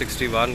61